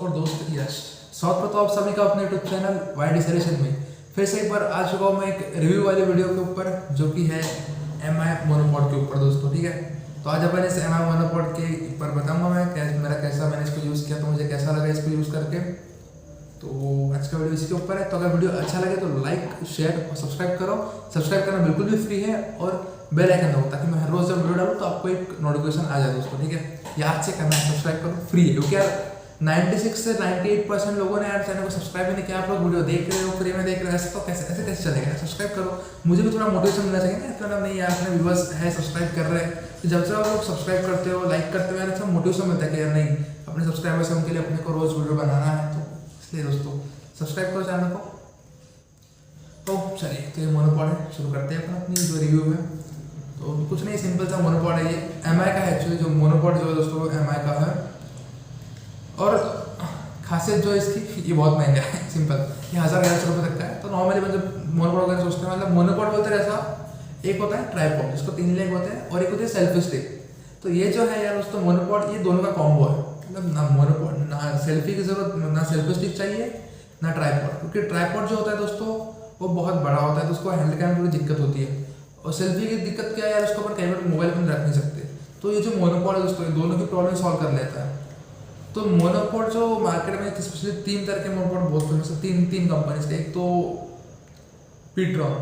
और दोस्त यश। स्वागत करता हूँ आप सभी का अपने यूट्यूब चैनल वाई डिसलेशन में। फिर से एक बार आ चुका हूँ मैं एक रिव्यू वाली वीडियो के ऊपर, जो कि है MI मोनोपॉड के ऊपर दोस्तों। ठीक है, तो आज अपन इस MI मोनोपॉड के ऊपर बताऊंगा मैं कैसा मैंने इसको यूज़ किया, तो मुझे कैसा लगा इसको यूज़ करके। तो आज का वीडियो इसके ऊपर है। तो अगर वीडियो अच्छा लगे तो लाइक, शेयर और सब्सक्राइब करो। सब्सक्राइब करना बिल्कुल भी फ्री है और बेल आइकन दबाओ ताकि मैं हर रोज जब वीडियो डालूँ तो आपको एक नोटिफिकेशन आ जाए दोस्तों। ठीक है, याद से करना है, सब्सक्राइब करो, फ्री है। क्योंकि यार 96 से 98% लोगों ने यार चैनल को सब्सक्राइब ही नहीं किया। आप लोग वीडियो देख रहे हो, फ्री में देख रहे हो, ऐसे तो कैसे चलेगा। सब्सक्राइब करो, मुझे भी थोड़ा मोटिवेशन मिलना चाहिए ना। मतलब नहीं यार, अपने व्यूअर्स है सब्सक्राइब कर रहे हैं, तो जब से आप लोग सब्सक्राइब करते हो, लाइक करते हो, यार अच्छा मोटिवेशन मिलता है कि यार नहीं, अपने सब्सक्राइबर्स उनके लिए अपने को रोज वीडियो बनाना है। तो इसलिए दोस्तों सब्सक्राइब करो चैनल को। तो चलिए, तो ये मोनोपॉड है, शुरू करते हैं अपनी जो रिव्यू है। तो कुछ नहीं, सिंपल सा मोनोपॉड है। ये MI का है एक्चुअली। जो मोनोपॉड जो है दोस्तों MI का है, और खासियत जो है इसकी, ये बहुत महंगा है। सिंपल, ये 1000-1100 रुपये तक का है। तो नॉर्मली मतलब मोनोपॉड वगैरह सोचते हैं, मतलब मोनोपॉड बोलते हैं ऐसा, एक होता है ट्राइपॉड जिसको 3 लेग होते हैं, और एक होती है सेल्फी स्टिक। तो ये जो है यार दोस्तों मोनोपॉड, ये दोनों का कॉम्बो है। मतलब ना मोनोपॉड, ना सेल्फी की जरूरत, ना सेल्फी स्टिक चाहिए, ना ट्राइपॉड। क्योंकि ट्राइपॉड जो होता है दोस्तों वो बहुत बड़ा होता है, तो उसको हैंडल करने में थोड़ी दिक्कत होती है। और सेल्फी की दिक्कत क्या है यार, उसको अपन कई बार मोबाइल पर रख नहीं सकते। तो ये जो मोनोपॉड है दोस्तों, ये दोनों की प्रॉब्लम सॉल्व कर लेता है। तो मोनोपॉड जो मार्केट में स्पेशली 3 तरह के मोनोपॉड बहुत फेमस है, तीन कंपनीज के। एक तो पीट्रॉन,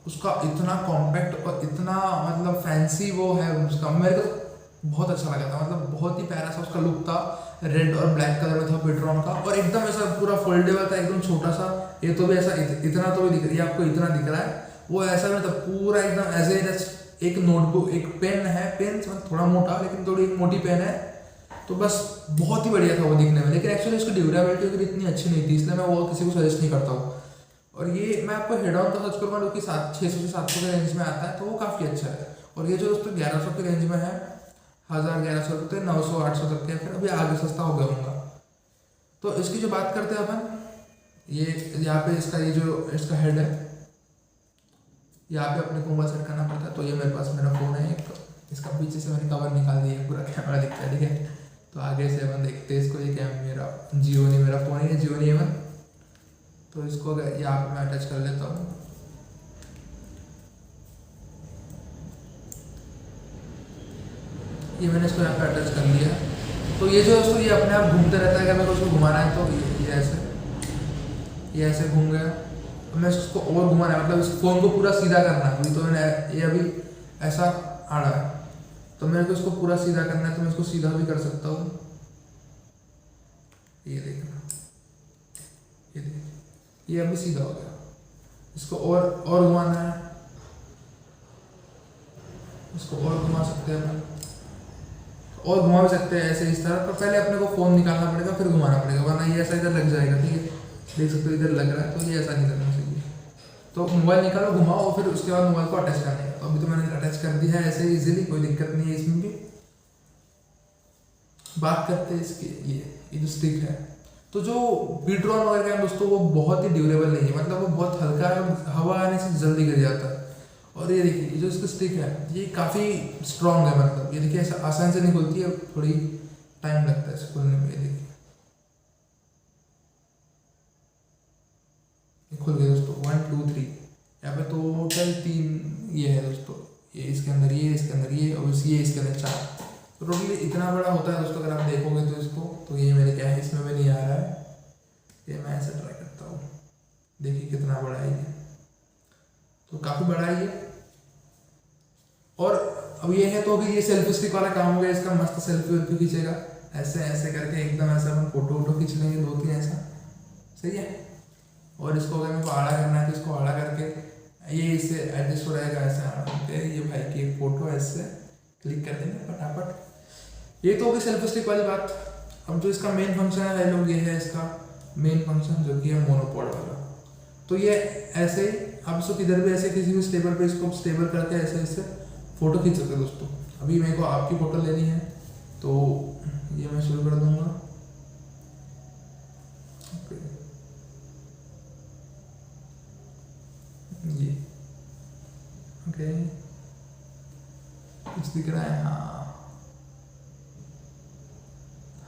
उसका इतना कॉम्पैक्ट और इतना मतलब फैंसी वो है उसका, मेरे को बहुत अच्छा लगा था। मतलब बहुत ही प्यारा सा उसका लुक था, रेड और ब्लैक कलर में था पीट्रॉन का, और एकदम ऐसा पूरा फोल्डेबल था, एकदम छोटा सा। ये तो भी ऐसा इतना तो भी दिख रही है आपको, इतना दिख रहा है, वो ऐसा नहीं था, पूरा एकदम एज ए एक नोटबुक, एक पेन है, पेन थोड़ा मोटा लेकिन थोड़ी एक मोटी पेन है। तो बस बहुत ही बढ़िया था वो दिखने में। लेकिन एक्चुअली उसकी ड्यूरेबिलिटी इतनी अच्छी नहीं थी, इसलिए मैं वो किसी को सजेस्ट नहीं करता हूँ। और ये मैं आपको हेड ऑन का सर्च करूँगा जो कि 600 से 700 के रेंज में आता है, तो वो काफ़ी अच्छा है। और ये जो दोस्तों 1100 के रेंज में है, 1000-1100 रुपये, 900-800 तक के, फिर अभी आगे सस्ता हो गया होगा। तो इसकी जो बात करते हैं अपन, ये यहाँ पे इसका ये जो इसका हेड है, यहाँ पे अपने को मोबाइल सेट करना पड़ता है। तो ये मेरे पास मेरा फ़ोन है एक, इसका पीछे से मैंने कवर निकाल दिया, पूरा कैमरा दिखता है। ठीक है, तो आगे से अपन देखते हैं इसको। ये क्या है, मेरा जियो नहीं, मेरा फ़ोन है जियो नहीं है। तो इसको यहाँ पे मैं अटैच कर लेता हूँ। ये मैंने इसको यहाँ पे अटैच कर लिया। तो ये जो दोस्तों ये अपने आप घूमते रहता है। अगर मेरे को उसको घुमाना है तो ये ऐसे घूम गया। मैं इसको और घुमाना है, मतलब इस फोन को पूरा सीधा करना है। अभी तो मैंने ये अभी ऐसा आड़ा है, तो मेरे को इसको पूरा सीधा करना है, तो मैं इसको सीधा भी कर सकता हूँ। ये देखना, ये अभी सीधा हो गया। इसको और घुमाना है, इसको और घुमा सकते हैं अपन, और घुमा भी सकते हैं ऐसे इस तरह। तो पहले अपने को फोन निकालना पड़ेगा, फिर घुमाना पड़ेगा, वरना ये ऐसा इधर लग जाएगा। ठीक है, देख सकते हो इधर लग रहा है, तो ये ऐसा नहीं करना चाहिए। तो मोबाइल निकालो, घुमाओ, और फिर उसके बाद मोबाइल को अटैच करने का। तो अभी तो मैंने अटैच कर दिया है ऐसे इजीली, कोई दिक्कत नहीं है इसमें भी। बात करते हैं इसकी, ये जो स्टिक है, तो जो पीट्रॉन वगैरह है दोस्तों, वो बहुत ही ड्यूरेबल नहीं है। मतलब वो बहुत हल्का है, हवा आने से जल्दी गिर जाता है। और ये देखिए, ये जो इसकी स्टिक है ये काफ़ी स्ट्रॉन्ग है। मतलब ये देखिए, ऐसा आसान से नहीं खुलती है, थोड़ी टाइम लगता है इसे खुलने में। ये देखिए, ये खुल गया दोस्तों। 1 2 3, यहाँ पे टोटल 3 ये है दोस्तों। ये इसके अंदर, ये इसके अंदर, ये और ये इसके अंदर 4। तो टोटली इतना बड़ा होता है दोस्तों, अगर आप देखोगे तो इसको। तो ये मेरे क्या है, इसमें भी नहीं आ रहा है। ये मैं ऐसे ट्राई करता हूँ, देखिए कितना बड़ा है ये। तो काफ़ी बड़ा है ये। और अब ये है, तो अभी ये सेल्फी स्टिक वाला काम हो गया इसका। मस्त सेल्फी वेल्फी खींचेगा, ऐसे ऐसे करके एकदम ऐसा अपन फोटो वोटो खींच लेंगे 2-3 ऐसा। सही है। और इसको अगर मेरे को आड़ा करना है, तो इसको आड़ा करके ये इससे एडजस्ट हो रहेगा, ऐसे आड़ा करके ये भाई की एक फोटो ऐसे क्लिक कर देंगे फटाफट। ये तो होगी सेल्फी स्टिक वाली बात। अब जो इसका मेन फंक्शन है लोग, ये है इसका मेन फंक्शन, जो कि है मोनोपॉड वाला। तो ये ऐसे ही आप इसको किधर भी ऐसे किसी भी स्टेबल पे इसको स्टेबल करके ऐसे ऐसे फोटो खींच सकते हैं दोस्तों। अभी मेरे को आपकी फोटो लेनी है, तो ये मैं शुरू कर दूंगा। ये ओके, कुछ दिख रहा है?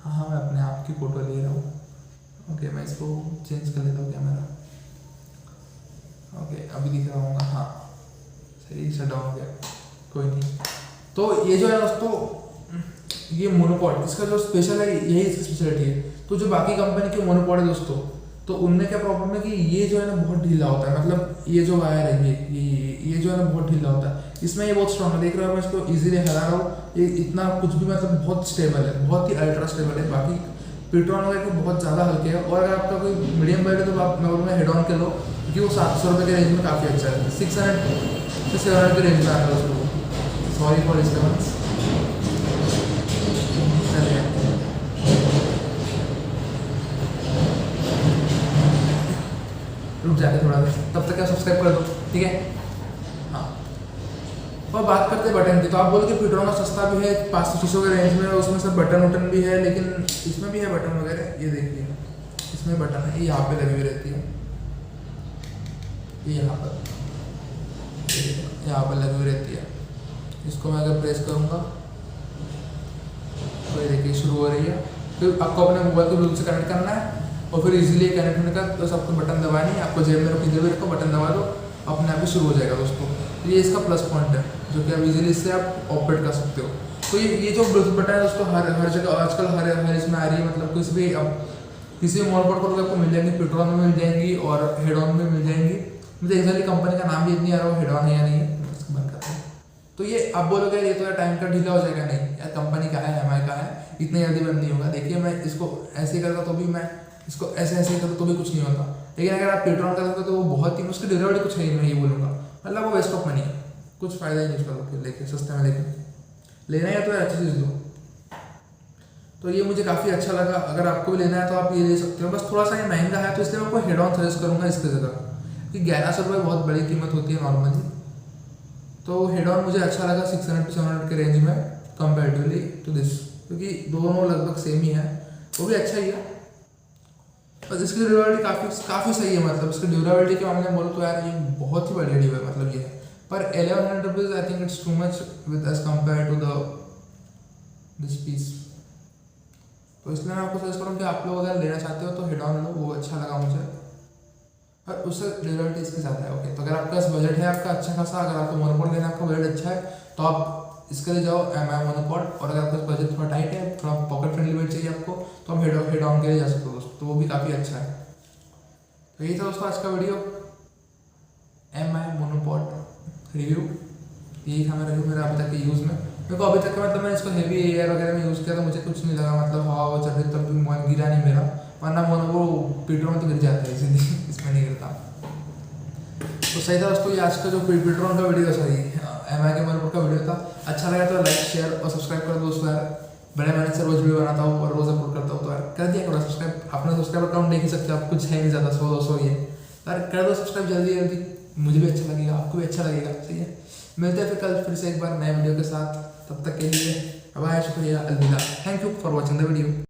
हाँ, मैं अपने आप की फोटो ले रहा हूँ। ओके मैं इसको चेंज कर लेता हूँ कैमरा। ओके अभी दिख रहा होगा, हाँ सही शट डाउन हो गया, कोई नहीं। तो ये जो है दोस्तों ये मोनोपॉड, इसका जो स्पेशल है यही इसकी स्पेशलिटी है। तो जो बाकी कंपनी के मोनोपॉड है दोस्तों, तो उनमें क्या प्रॉब्लम है कि ये जो है ना बहुत ढीला होता है, मतलब ये जो वायर है ये जो है ना बहुत ढीला होता है। इसमें ये बहुत स्ट्रॉन्ग है, देख रहे हो मैं इसको इजीली हिला रहा हूँ, ये इतना कुछ भी मतलब बहुत स्टेबल है, बहुत ही अल्ट्रा स्टेबल है। बाकी पेट्रोल वगैरह के बहुत ज़्यादा हल्के है। और अगर आपका कोई मीडियम बजट है तो आप मैं बोलूँगा हेड ऑन के लो, क्योंकि वो 700 रुपये के रेंज में काफ़ी अच्छा है, 600 से 700 के रेंज में आता है उसको। Sorry for disturbance. रुक जाते थोड़ा देर, तब तक आप सब्सक्राइब कर दो, ठीक है। हाँ, और बात करते हैं बटन की, तो आप बोलो कि पेट्रोल का सस्ता भी है, 500-600 के रेंज में, उसमें सब बटन वटन भी है, लेकिन इसमें भी है बटन वगैरह। ये देखिए इसमें बटन है, ये यहाँ पे लगी हुई रहती है, ये यहाँ पर लगी हुई रहती है। इसको मैं अगर प्रेस करूँगा तो ये देखिए शुरू हो रही है। फिर आपको अपने मोबाइल को ब्लूटूथ से कनेक्ट करना है और फिर इजीली कनेक्ट होने का, बस आपको बटन दबानी है, आपको जेब में रखो, किधर भी रखो, बटन दबा दो, अपने आप ही शुरू हो जाएगा दोस्तों। तो ये इसका प्लस पॉइंट है, जो कि आप इजीली इससे आप ऑपरेट कर सकते हो। तो ये जो ब्लूटूथ बटन है दोस्तों हर जगह आजकल हर इसमें आ रही है, मतलब किसी भी अब किसी भी मोनोपॉड पर आपको मिल जाएंगी, पेट्रोल में मिल जाएंगी और हेड ऑन में मिल जाएंगी। मुझे एक्चुअली कंपनी का नाम भी नहीं आ रहा है, हेड ऑन है या नहीं है, इसको बंद करते हैं। तो ये आप बोलोगे ये तो यार टाइम का ढीला हो जाएगा, नहीं यार कंपनी का है, एमआई का है, इतनी जल्दी बंद नहीं होगा। देखिए मैं इसको ऐसे ही करता तो भी, मैं इसको ऐसे ऐसे ही करता तो भी कुछ नहीं होता, लेकिन अगर आप पेट्रोल करते तो वो बहुत ही, उसकी ड्यूरेबिलिटी कुछ है ही, मैं ये बोलूँगा, मतलब वो वेस्ट ऑफ मनी है, कुछ फायदा ही नहीं उसका। लोग लेके सस्ते में लेना है तो अच्छी चीज़ लो। तो ये मुझे काफ़ी अच्छा लगा, अगर आपको भी लेना है तो आप ये ले सकते हो। बस थोड़ा सा ये महंगा है, तो इसलिए मैं आपको हेड ऑन सजेस्ट करूँगा इसकी जगह, कि 1100 रुपये बहुत बड़ी कीमत होती है नॉर्मली। तो हेड ऑन मुझे अच्छा लगा 600 to 700 के रेंज में कंपेरेटिवली टू दिस, क्योंकि दोनों लगभग सेम ही है, वो भी अच्छा ही है। बस इसकी ड्यूरेबिलिटी काफ़ी सही है, मतलब इसकी ड्यूरेबिलिटी के मामले में बोलो तो यार ये बहुत ही बढ़िया डिवाइस मतलब ये है। पर 1100 rupees I think it's too much with as compared to this piece. तो इसलिए मैं आपको सजेस्ट करूँ कि आप लोग अगर लेना चाहते हो तो हेड ऑन लो, वो अच्छा लगा मुझे, और उससे ड्यूरेबिलिटी इसकी ज़्यादा है। ओके, तो अगर आपका बजट है आपका अच्छा खासा, अगर आपको मोनोपॉड लेना आपका बजट अच्छा है तो आप इसके लिए जाओ एमआई मोनोपॉड। और अगर आपका बजट थोड़ा टाइट है, थोड़ा पॉकेट फ्रेंडली बजट चाहिए आपको, तो आप हेड ऑन के लिए जा सकते हो दोस्तों, तो वो भी काफ़ी अच्छा है। तो यही था दोस्तों आज का वीडियो, एमआई मोनोपॉड रिव्यू। यही था मेरा रिव्यू मेरा अभी तक के यूज़ में। मेरे को अभी तक मतलब मैंने इसको हेवी एयर वगैरह में यूज़ किया तो मुझे कुछ नहीं लगा, मतलब हवा वो चल रही तब भी मोबाइल गिरा नहीं मेरा, वरना वो पेट्रोल में तो गिर जाता है इसीलिए इसमें नहीं गिरता। तो सही था दोस्तों, ये आज का जो पेट्रोल का वीडियो, सॉरी एमआई के मोनोपॉड का वीडियो था। अच्छा लगा तो लाइक शेयर और सब्सक्राइब कर दोस्तों यार, बड़े मेहनत से रोज वीडियो बनाता हूँ और रोज अपलोड करता हूँ, तो यार कर दिया करो सब्सक्राइब। अपना सब्सक्राइबर काउंट देख ही सकते हो आप, कुछ है नहीं ज़्यादा, 100-200 ही है यार, कर दो सब्सक्राइब जल्दी जल्दी, मुझे भी अच्छा लगेगा, आपको भी अच्छा लगेगा। सही है, मिलते हैं फिर से एक बार नए वीडियो के साथ, तब तक के लिए बाय, शुक्रिया, अलविदा, thank you for watching the video.